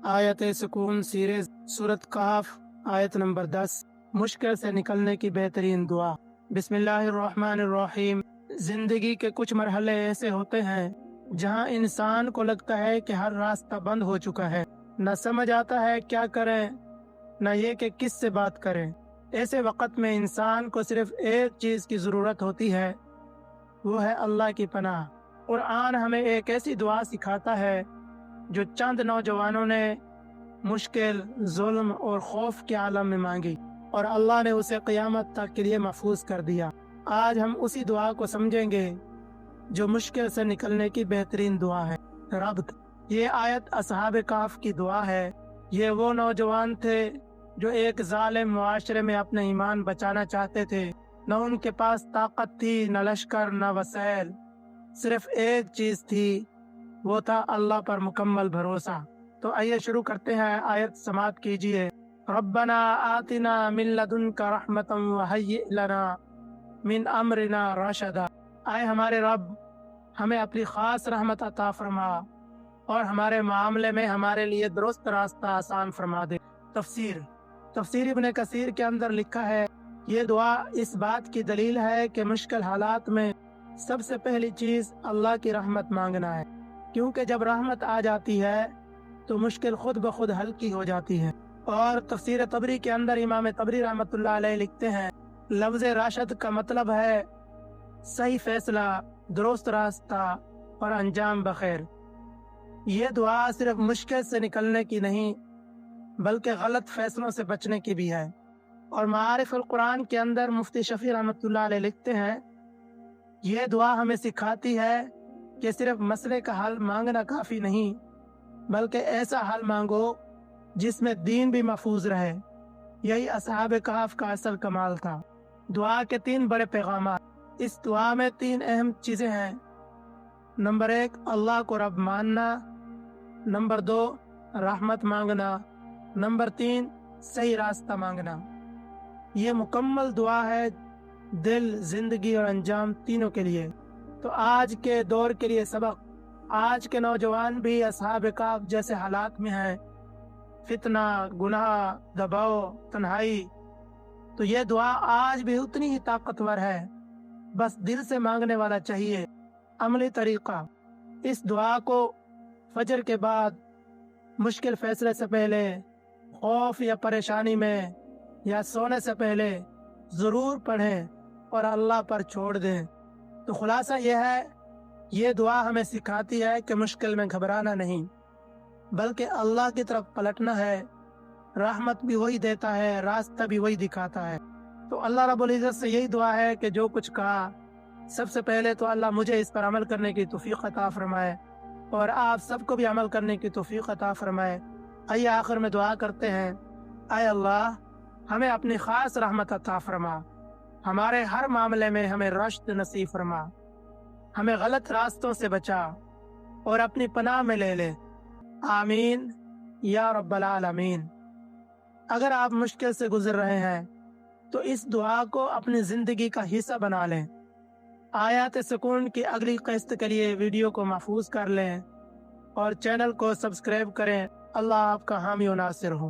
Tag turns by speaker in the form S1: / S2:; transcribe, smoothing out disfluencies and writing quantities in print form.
S1: آیت سکون سیرز سورت کاف آیت نمبر 10 مشکل سے نکلنے کی بہترین دعا۔ بسم اللہ الرحمن الرحیم۔ زندگی کے کچھ مرحلے ایسے ہوتے ہیں جہاں انسان کو لگتا ہے کہ ہر راستہ بند ہو چکا ہے، نہ سمجھ آتا ہے کیا کریں، نہ یہ کہ کس سے بات کریں۔ ایسے وقت میں انسان کو صرف ایک چیز کی ضرورت ہوتی ہے، وہ ہے اللہ کی پناہ۔ قرآن ہمیں ایک ایسی دعا سکھاتا ہے جو چند نوجوانوں نے مشکل، ظلم اور خوف کے عالم میں مانگی، اور اللہ نے اسے قیامت تک کے لیے محفوظ کر دیا۔ آج ہم اسی دعا کو سمجھیں گے جو مشکل سے نکلنے کی بہترین دعا ہے۔ ربط۔ یہ آیت اصحاب کہف کی دعا ہے۔ یہ وہ نوجوان تھے جو ایک ظالم معاشرے میں اپنے ایمان بچانا چاہتے تھے۔ نہ ان کے پاس طاقت تھی، نہ لشکر، نہ وسائل، صرف ایک چیز تھی، وہ تھا اللہ پر مکمل بھروسہ۔ تو آئیے شروع کرتے ہیں، آیت سماعت کیجیے۔ ربنا آتنا من لدنک رحمتا وہیئ لنا من امرنا رشدا۔ اے ہمارے رب، ہمیں اپنی خاص رحمت عطا فرما اور ہمارے معاملے میں ہمارے لیے درست راستہ آسان فرما دے۔ تفسیر ابن کثیر کے اندر لکھا ہے، یہ دعا اس بات کی دلیل ہے کہ مشکل حالات میں سب سے پہلی چیز اللہ کی رحمت مانگنا ہے، کیونکہ جب رحمت آ جاتی ہے تو مشکل خود بخود ہلکی ہو جاتی ہے۔ اور تفسیر طبری کے اندر امام طبری رحمۃ اللہ علیہ لکھتے ہیں، لفظ راشد کا مطلب ہے صحیح فیصلہ، درست راستہ اور انجام بخیر۔ یہ دعا صرف مشکل سے نکلنے کی نہیں بلکہ غلط فیصلوں سے بچنے کی بھی ہے۔ اور معارف القرآن کے اندر مفتی شفیع رحمۃ اللہ علیہ لکھتے ہیں، یہ دعا ہمیں سکھاتی ہے کہ صرف مسئلے کا حل مانگنا کافی نہیں، بلکہ ایسا حل مانگو جس میں دین بھی محفوظ رہے۔ یہی اصحاب کہف کا اصل کمال تھا۔ دعا کے 3 بڑے پیغامات۔ اس دعا میں 3 اہم چیزیں ہیں۔ نمبر 1، اللہ کو رب ماننا۔ نمبر 2، رحمت مانگنا۔ نمبر 3، صحیح راستہ مانگنا۔ یہ مکمل دعا ہے دل، زندگی اور انجام تینوں کے لیے۔ تو آج کے دور کے لیے سبق۔ آج کے نوجوان بھی اصحاب کہف جیسے حالات میں ہیں، فتنہ، گناہ، دباؤ، تنہائی۔ تو یہ دعا آج بھی اتنی ہی طاقتور ہے، بس دل سے مانگنے والا چاہیے۔ عملی طریقہ، اس دعا کو فجر کے بعد، مشکل فیصلے سے پہلے، خوف یا پریشانی میں، یا سونے سے پہلے ضرور پڑھیں اور اللہ پر چھوڑ دیں۔ تو خلاصہ یہ ہے، یہ دعا ہمیں سکھاتی ہے کہ مشکل میں گھبرانا نہیں بلکہ اللہ کی طرف پلٹنا ہے۔ رحمت بھی وہی دیتا ہے، راستہ بھی وہی دکھاتا ہے۔ تو اللہ رب العزت سے یہی دعا ہے کہ جو کچھ کہا، سب سے پہلے تو اللہ مجھے اس پر عمل کرنے کی توفیق عطا فرمائے اور آپ سب کو بھی عمل کرنے کی توفیق عطا فرمائے۔ آئیے آخر میں دعا کرتے ہیں، اے اللہ، ہمیں اپنی خاص رحمت عطا فرما، ہمارے ہر معاملے میں ہمیں رشد نصیب فرما، ہمیں غلط راستوں سے بچا اور اپنی پناہ میں لے لے۔ آمین یا رب العالمین۔ اگر آپ مشکل سے گزر رہے ہیں تو اس دعا کو اپنی زندگی کا حصہ بنا لیں۔ آیات سکون کی اگلی قسط کے لیے ویڈیو کو محفوظ کر لیں اور چینل کو سبسکرائب کریں۔ اللہ آپ کا حامی و ناصر ہو۔